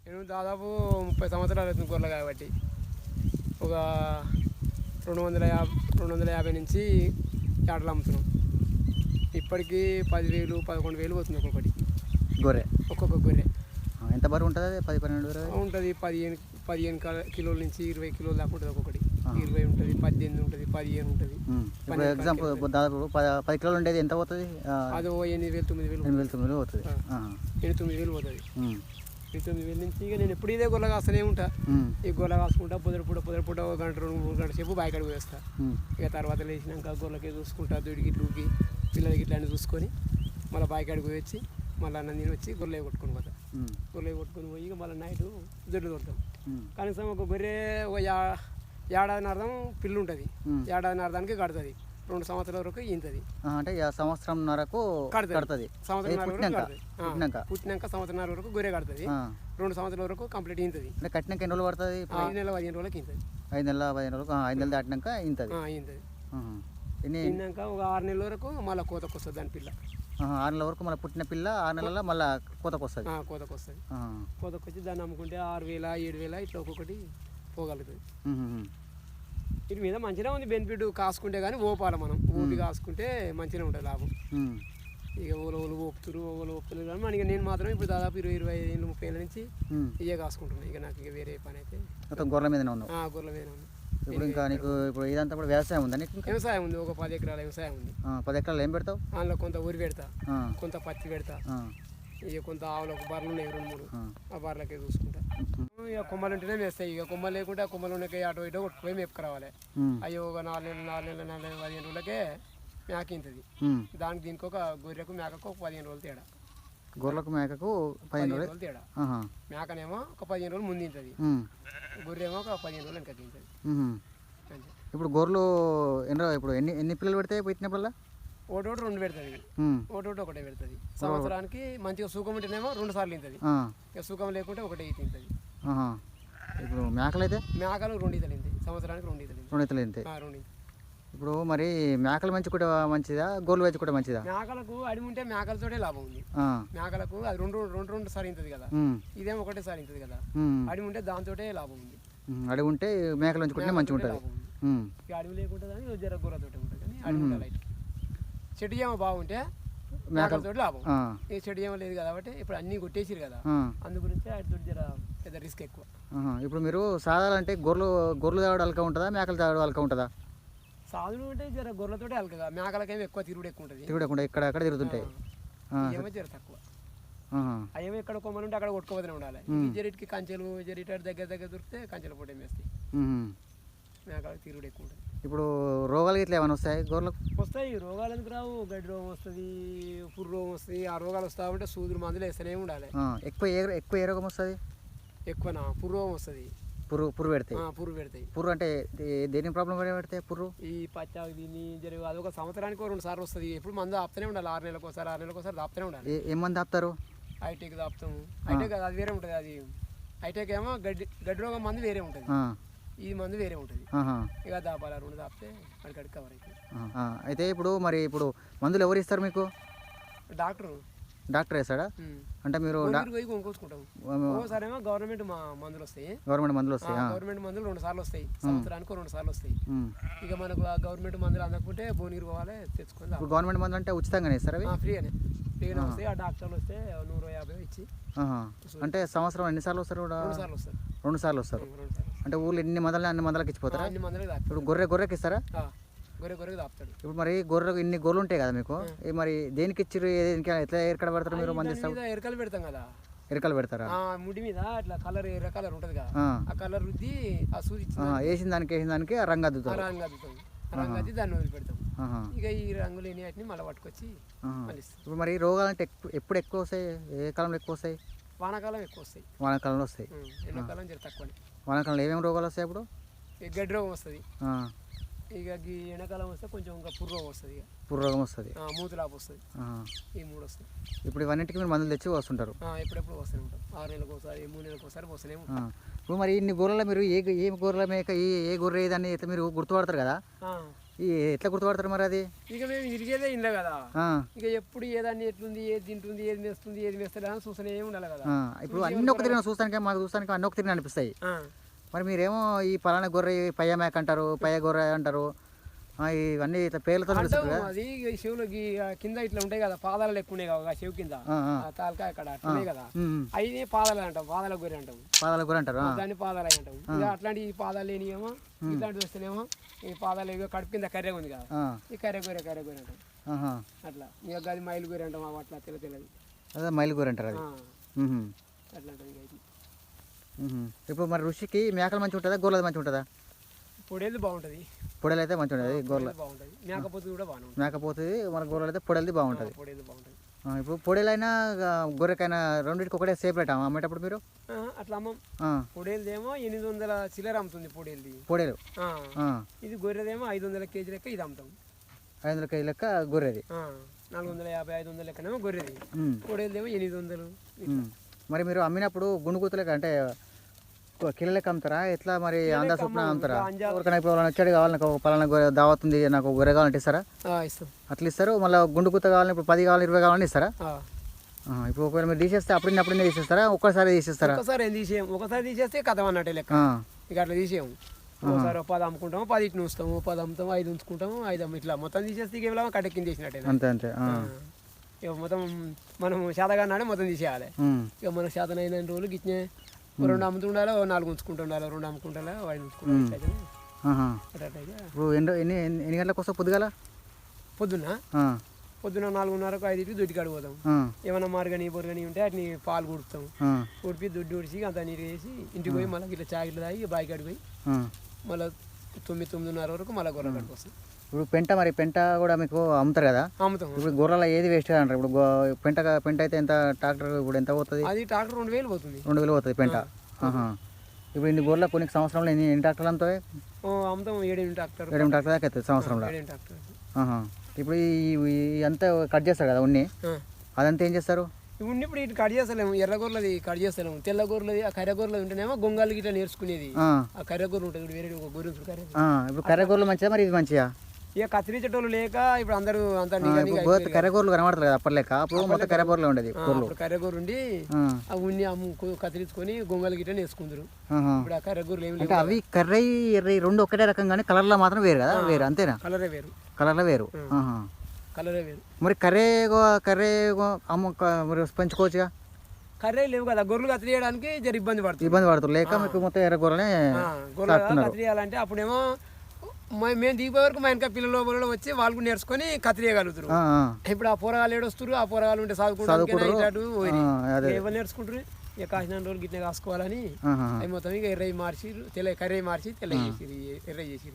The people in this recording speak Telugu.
నేను దాదాపు 30 సంవత్సరాలు అవుతుంది గొర్రెలు కాబట్టి ఒక 250 నుంచి యాటలు అమ్ముతున్నాం. ఇప్పటికీ 10,000 11,000 పోతుంది గొర్రె. ఒక్కొక్క గొర్రె ఎంత బరువు ఉంటుంది? 10-12 ఉంటుంది. 15 కిలోల నుంచి 20 కిలోల దాకా ఉంటుంది. ఒక్కొక్కటి 20 ఉంటుంది, 18 ఉంటుంది, 15 ఉంటుంది. ఇప్పుడు ఎగ్జాంపుల్ దాదాపు 10 కిలోలు ఉండేది ఎంత పోతుంది? అది 8,000 9,000 పోతుంది. 9,000 పోతుంది. 9,000 నుంచి ఇక నేను ఎప్పుడు ఇదే గొర్రె కాస్తూనే ఉంటా. ఈ గొర్రె కాసుకుంటా పొదరపూట 1 గంట 2-3 గంటల సేపు బాయికాడికి పోయేస్తా. ఇక తర్వాత లేచినాక గొర్రెలకే చూసుకుంటా, దొడికి ఇట్లకి పిల్లలకి ఇట్లా అన్నీ చూసుకొని మళ్ళీ బాయికాడికి పోయి వచ్చి మళ్ళీ అన్నం తిని వచ్చి గొర్రెలు కొట్టుకొని పోతా. గొర్రెలు కొట్టుకొని పోయి ఇక మళ్ళీ నైట్ దొడ్లు కొడతాం. కనీసం ఒక గొర్రె ఒక ఏడాదిన్నర అర్థం పిల్లు ఉంటుంది. ఏడాదిన్నర అర్థానికి కడుతుంది. 2 సంవత్సరాల వరకు ఇంతది. అంటే సంవత్సరంన్నరకు కడుతుంది. పుట్టినాక సంవత్సరంన్నర వరకు గొర్రె కడుతుంది. 2 సంవత్సరాల వరకు కంప్లీట్ ఇంతది. అంటే కట్టినాక ఎన్ని రోజులు పడుతుంది? 5 నెలల 15 రోజులకి ఇంతది. 5 నెలల 15 రోజులకు 5 నెలలు దాటినాక ఇంతది. తిన్నాక ఒక 6 నెలల వరకు మళ్ళీ కోతకు వస్తుంది దాని పిల్ల. 6 నెలల వరకు మళ్ళీ పుట్టిన పిల్ల 6 నెలల మళ్ళీ కోతకు వస్తుంది. కోతకు వచ్చి దాన్ని అమ్ముకుంటే 6,000 7,000 ఇట్లా ఒక్కొక్కటి పోగలుగుతుంది. వీటి మీద మంచిగా ఉంది బెనిఫిట్. కాసుకుంటే కానీ ఓపాలి మనం. ఓపి కాసుకుంటే మంచిగా ఉంటుంది లాభం. ఇక ఓలు ఓపుతురు కానీ మనకి నేను మాత్రం ఇప్పుడు దాదాపు 20-25 ఏళ్ళు 30 ఏళ్ళ నుంచి ఇవే కాసుకుంటున్నాను. ఇక నాకు ఇక వేరే పని అయితే మొత్తం గొర్రెల మీదనే ఉన్నాను. గొర్రెల మీద ఉన్నాను. ఇప్పుడు ఇంకా నీకు ఇప్పుడు ఇదంతా కూడా వ్యవసాయం ఉందా? వ్యవసాయం ఉంది. ఒక 10 ఎకరాల వ్యవసాయం ఉంది. 10 ఎకరాలు ఏం పెడతావు? అందులో కొంత ఊరి పెడతా, కొంత పత్తి పెడతా, ఇక కొంత ఆవులకు బర్రెలు ఉన్నాయి 2-3. ఆ బర్రెలకే చూసుకుంటా. ఇక కొమ్మలు ఉంటేనే వేస్తాయి. ఇక కొమ్మలు లేకుంటే ఆ కొమ్మలు ఉన్నాయి అటు ఇటు కొట్టుకుపోయి మేపుకురావాలి. అయ్యో ఒక 4 నెలలు 15 రోజులకే మేక ఇంతది. దీనికి ఒక గొర్రెకు మేకకు ఒక 15 రోజులు తేడా. గొర్రెలకు మేకకు 15 రోజులు తేడా. మేకనేమో ఒక 15 రోజులు ముందు ఇంతది, గొర్రెమో ఒక 15 రోజులు వెనక తింటది. ఇప్పుడు గొర్రెలు ఇప్పుడు ఎన్ని పిల్లలు పెడతాయి పెట్టినప్పుడల్లా? ఒకటి 2 పెడుతుంది, ఒకటే పెడుతుంది. సంవత్సరానికి మంచిగా సుఖం ఉంటేనేమో 2 సార్లు తింటుంది. ఇక సుఖం లేకుంటే ఒకటే తింటుంది. ఇప్పుడు మేకలు 2 ఈతలు తింటాయి. సంవత్సరానికి 2 ఈతలు తింటాయి. ఇప్పుడు మరి మేకలు మంచి కూడా మంచిదా, గొర్రెలు మంచి కూడా మంచిదా? మేకలకు అడిమి ఉంటే మేకలతోటే లాభం ఉంది. మేకలకు అది రెండు సారి ఇంతది కదా, ఇదేమో ఒకటే సారి ఇంతది కదా. అడిమి ఉంటే దాంతోటే లాభం ఉంది. అడిగి ఉంటే మేకలు మంచి మంచిగా ఉంటుంది. ఇక అడిమి లేకుంటే కానీ జర గొర్రెతోటే ఉంటుంది. కానీ అడిమి ఉండాలి. లైట్ చెట్టు ఏమో బాగుంటే మేకలతో లాభం. ఈ చెట్టు ఏమో లేదు కాబట్టి ఇప్పుడు అన్ని కొట్టేసిరు కదా, అందు గురించి వాటితో జర పెద్ద రిస్క్ ఎక్కువ. ఇప్పుడు మీరు సాధాలంటే గొర్రెలు తాగడం అలక ఉంటుందా, మేకలు తాగడం అలక ఉంటుందా? సాధులు అంటే జర గొర్రెలతోటే అలకగా, మేకలకేమో ఎక్కువ తిరుగుడు ఎక్కువ ఉంటుంది. తిరుగుడు ఎక్కడ తిరుగుతుంటాయి. ఏమో జర తక్కువ. అవేమో ఎక్కడ కొమ్మలు ఉంటే అక్కడ కొట్టుకోవద్దనే ఉండాలి. జరిటికి కంచెలు జరిట దగ్గర దొరికితే కంచెలు పూట వేస్తాయి. మేకలకు తిరుగుడు ఎక్కువ ఉంటుంది. ఇప్పుడు రోగాలు ఇట్లా ఏమైనా వస్తాయి గొర్రెలకు? వస్తాయి. రోగాలు ఎందుకు రావు? గడ్డి రోగం వస్తుంది, పుర్రు రోగం వస్తుంది. ఆ రోగాలు వస్తా ఉంటే సూదులు మందులు వేస్తూనే ఉండాలి. ఎక్కువ ఏ రోగం వస్తుంది? ఎక్కువనా పుర్రు రోగం వస్తుంది. పుర్రు పెడతాయి. పుర్రు అంటే దేని ప్రాబ్లం పెడతాయి? పుర్రు ఈ పచ్చాకు దీన్ని జరిగి అదొక సంవత్సరానికి 2 సార్లు వస్తుంది. ఎప్పుడు మందు ఆపుతూనే ఉండాలి. 6 నెలలకు ఒకసారి ఆపుతూనే ఉండాలి. ఏం మంది ఆపుతారు? హైటెక్ ఆపుతాము. హైటెక్ అది వేరే ఉంటుంది. అది హైటెక్ ఏమో గడ్డి రోగం మందు వేరే ఉంటుంది, ఈ మందు వేరే ఉంటుంది. ఇక దాపాలి 2 దాపితే అడికడికి కవర్ అవుతుంది. అయితే ఇప్పుడు మందులు ఎవరు ఇస్తారు మీకు? డాక్టర్ వేస్తాడా? అంటే మీరు పోయి కొనుక్కొచ్చుకుంటాం. ఒకసారేమో గవర్నమెంట్ మందులు వస్తాయి. గవర్నమెంట్ మందులు 2 సార్లు వస్తాయి. సంవత్సరానికి 2 సార్లు వస్తాయి. ఇక మనకు ఆ గవర్నమెంట్ మందులు అందకుంటే భువనగిరి పోవాలి తెచ్చుకొని. గవర్నమెంట్ మందులు అంటే ఉచితంగానే ఇస్తారు? ఫ్రీగానే వస్తాయి. ఆ డాక్టర్లు వస్తే 150 ఇచ్చి. అంటే సంవత్సరం ఎన్నిసార్లు వస్తారు? 2 సార్లు వస్తారు. అంటే ఊళ్ళో ఎన్ని మందులు అన్ని మందులకు ఇచ్చిపోతారా? ఇప్పుడు గొర్రెకి ఇస్తారా? గొర్రె తాపుతాడు. ఇప్పుడు మరి ఇన్ని గొర్రెలు ఉంటాయి కదా మీకు, మరి దేనికి ఇచ్చారు? ఎట్లా ఎరకడ పెడతారు మీరు? మంది ఎరకలు పెడతాం కదా. ఎరకలు పెడతారా? ముడి మీద అట్లా ఎర్ర కలర్ ఉంటుంది కదా, ఆ కలర్ రుద్ది ఆ సూది వేసిన దానికి రంగు అద్దుతాం. రంగు అద్ది దాన్ని వదిలిపెడతాం. ఇక ఈ రంగులు లేని వాటిని మళ్ళీ పట్టుకొచ్చి మళ్ళీ. ఇప్పుడు మరి రోగాలు అంటే ఎప్పుడు ఎక్కువ వస్తాయి? ఏ కాలంలో ఎక్కువ వస్తాయి? వానాకాలం ఎక్కువ వస్తాయి. వానాకాలంలో వస్తాయి. ఎండాకాలం జర తక్కువ. వానాకాలంలో ఏమేమి రోగాలు వస్తాయి? ఇప్పుడు గడ్డి రోగం వస్తుంది. ఇక ఎండాకాలం వస్తే కొంచెం ఇంకా పుర్రు రోగం వస్తుంది, మూతులాపు వస్తుంది. ఈ 3 వస్తాయి. ఇప్పుడు ఇవన్నిటికీ మీరు మందులు తెచ్చి వస్తుంటారు? ఎప్పుడెప్పుడు వస్తూనే ఉంటాం. 6 నెలలకు ఒకసారి 3 నెలలకు ఒకసారి వస్తూనే ఉంటాం. ఇప్పుడు మరి ఇన్ని గొర్రెల మీరు ఏ గొర్రెల మేక ఏ గొర్రె ఏదని అయితే మీరు గుర్తుపడతారు కదా, ఈ ఎట్లా గుర్తుపడతారు మరి అది? ఇక మేము ఇరిగేదే ఇంట్లో కదా, ఆ, ఇక ఎప్పుడు ఏదాన్ని ఎట్లుంది, ఏది తింటుంది, ఏది మేస్తుంది, ఏది మేస్తుంది అని చూస్తూనే ఉండాలి కదా. ఆ. ఇప్పుడు అన్ని ఒక తిరిగిన చూస్తానికి మాకు చూస్తానికి అన్ని ఒక తిరిగి అనిపిస్తాయి. ఆ, మరి మీరేమో ఈ పలానా గొర్రె పయ్య మేక అంటారు, పయ్య గొర్రె అంటారు, ఇవన్నీ ఇట్లా పేర్లతో అంటాం. పిలుస్తారు కదా. అది చెవులకి కింద ఇట్లా ఉంటాయి కదా, పాదాలు లెక్క ఉన్నాయి కదా చెవు కింద, ఆ తాలకాయ అక్కడ అట్లున్నాయి కదా, అవి పాదాలు అంటాం, పాదాల గొర్రె అంటాం, పాదాల గొర్రె అంటారు. దాన్ని పాదాలు అంటాం. ఇక అట్లాంటి ఈ పాదాలు లేనియేమో ఇట్లాంటి వస్తేనేమో ఈ పాదాలు ఇక కడుపు కింద కర్రె ఉంది కదా, ఈ కర్రె గొర్రె అంటాం. ఆహా. అట్లా ఇక అది మైలు గొర్రె అంటాం, అట్లా తెల్లది. అదే మైలు గొర్రె అంటారు అది. అట్లా అంటాం. ఇక ఇది ఇప్పుడు మరి ఋషికి మేకలు మంచిగా ఉంటుందా, గొర్రెలు మంచిగా ఉంటుందా? పొడేది బాగుంటుంది, పొడేలు అయితే మంచిగా ఉంటుంది, గొర్రెలు బాగుంటుంది. మేకపోతే కూడా బాగానే ఉంటుంది, మేకపోతుంది, మన గొర్రెలు అయితే పొడేలది బాగుంటుంది. పొడేది బాగుంటుంది. ఇప్పుడు పొడేలైనా గొర్రెకైనా రెండింటికి ఒకటే సేపు రేట్ అమ్మేటప్పుడు మీరు? అట్లా అమ్మం. పొడేలదేమో 800 చిల్లర అమ్ముతుంది పొడేలది, పొడేలు. ఇది గొర్రెదేమో 500 కేజీ లెక్క ఇది అమ్ముతాం. 500 కేజీ లెక్క గొర్రెది, 450 500 లెక్కనేమో గొర్రెది, పొడేలదేమో 800. మరి మీరు అమ్మినప్పుడు గుండుగుతు లెక్క అంటే కిలో లెక్క అమ్ముతారా ఎట్లా? మరి అందా చొప్పున అమ్ముతారా? ఎవరికైనా ఇప్పుడు వచ్చాడు కావాలి, నాకు ఒక పలానా గొర్రె దావత్ ఉంది, నాకు గొర్రె కావాలంటే ఇస్తారా? ఇస్తాం. అట్లా ఇస్తారు. మళ్ళీ గుండుగుత కావాలని ఇప్పుడు 10 కావాలి, 20 కావాలని ఇస్తారా? ఇప్పుడు ఒకవేళ మీరు తీసేస్తే అప్పుడే తీసేస్తారా, ఒక్కసారి తీసేస్తారా? ఒకసారి ఏం తీసేయం, ఒకసారి తీసేస్తే కథ అన్నట్టే లెక్క. ఇక అట్లా తీసేయం. ఒకసారి 10 అమ్ముకుంటాము, 10 ఇట్లా ఉంచుతాము, 10 అమ్ముతాము, 5 ఉంచుకుంటాము, 5 ఇట్లా మొత్తం తీసేస్తే కేవలం కట్టెక్కింది చేసినట్టే. అంతే. ఇక మొత్తం మనం శాతగానే మొత్తం తీసేయాలి. ఇక మనకు శాతనైన రోజులు గిట్నే 2 అమ్ముతుండాలి, 4 ఉంచుకుంటుండాలి, 2 అమ్ముకుంటారా, 5 ఉంచుకుంటారు. ఇప్పుడు ఎన్ని గంటలకు వస్తావు పొద్దుగాల? పొద్దున్న 4:30కు 5కి దొడ్డికాడికి పోతాం. ఏమైనా బొరగని ఉంటే వాటిని పాలు కుడుతాం, కుడిపి దొడ్డి ఉడిచి అంత నీరు వేసి ఇంటికి పోయి మళ్ళీ ఇట్లా చాకిట్లు తాగి బావి కాడికి పోయి మళ్ళీ 9-9:30 వరకు మళ్ళీ గొర్రె కాడికి వస్తాం. ఇప్పుడు పెంట కూడా మీకు అమ్ముతారు కదా? అమ్ముతాం. ఇప్పుడు గొర్రెల ఏది వేస్ట్ అంటారు? ఇప్పుడు పెంట అయితే ఎంత ట్రాక్టర్ ఇప్పుడు ఎంత పోతుంది? అది ట్రాక్టర్ 2000 పోతుంది. 2000 పోతుంది పెంట. ఇప్పుడు ఇన్ని గొర్రెల కొన్ని సంవత్సరంలో ఎన్ని ట్రాక్టర్లు అమ్ముతాయి? అమ్ముతాం 7 ట్రాక్టర్. 7 ట్రాక్టర్ దాకా అవుతుంది సంవత్సరంలో. 7 ట్రాక్టర్. ఇప్పుడు అంతా కట్ చేస్తారు కదా ఉన్ని, అదంతా ఏం చేస్తారు? ఉన్ని ఇప్పుడు ఇటు కట్ చేస్తలేము, ఎర్ర గొర్రెలది కట్ చేస్తలేము, తెల్ల గొర్రెలది ఆ కర్ర గొర్రెలు ఉంటేనేమో గొంగాలు గిట్లా నేర్చుకునేది. ఆ కర్ర గొర్రెలు ఉంటుంది వేరే ఒక గొర్రె కర్ర. ఇప్పుడు కర్ర గొర్రెలు మంచిదా మరి ఇది మంచిగా? ఇక కత్తిరించేటోళ్ళు లేక ఇప్పుడు అందరూ అంతా కర్రగొర్రెలు కనబడతారు కదా అప్పటిలేక, అప్పుడు మొత్తం కర్రగొర్రెలు ఉండేది. కర్రగొర్రె ఉండి ఆ ఉన్ని కత్తిరించుకొని గొంగలు గిట్ట నేర్చుకుందరు. ఇప్పుడు ఆ కర్రగొర్రెలు ఏమి అంటే అవి కర్రయి ఎర్రయి రెండు ఒకటే రకంగానే కలర్లో మాత్రం వేరు కదా? వేరు అంతేనా? కలరే వేరు. కలర్లో వేరు. కలరే వేరు. మరి కర్రే మరి పెంచుకోవచ్చుగా? కర్రే లేవు కదా, గొర్రెలు కత్తిరియడానికి జర ఇబ్బంది పడుతుంది లేక మీకు మొత్తం ఎర్ర గొర్రెలే గొర్రెలు కత్తిరియాలంటే అప్పుడేమో మేము దిగిపోయే వరకు మా ఇంకా పిల్లలు వచ్చి వాళ్ళు నేర్చుకొని కత్తిరియగలుగుతారు. ఇప్పుడు ఆ పోరగాలు ఏడొస్తారు, ఆ పోరగాలు ఉంటే చదువుకుంటారు, ఎవరు నేర్చుకుంటారు. ఇక కాసిన రోజులు గిట్నే కాసుకోవాలని అవి మొత్తం ఇక ఎర్రయి మార్చి కర్రయి మార్చి తెల్ల చేసి ఎర్ర చేసి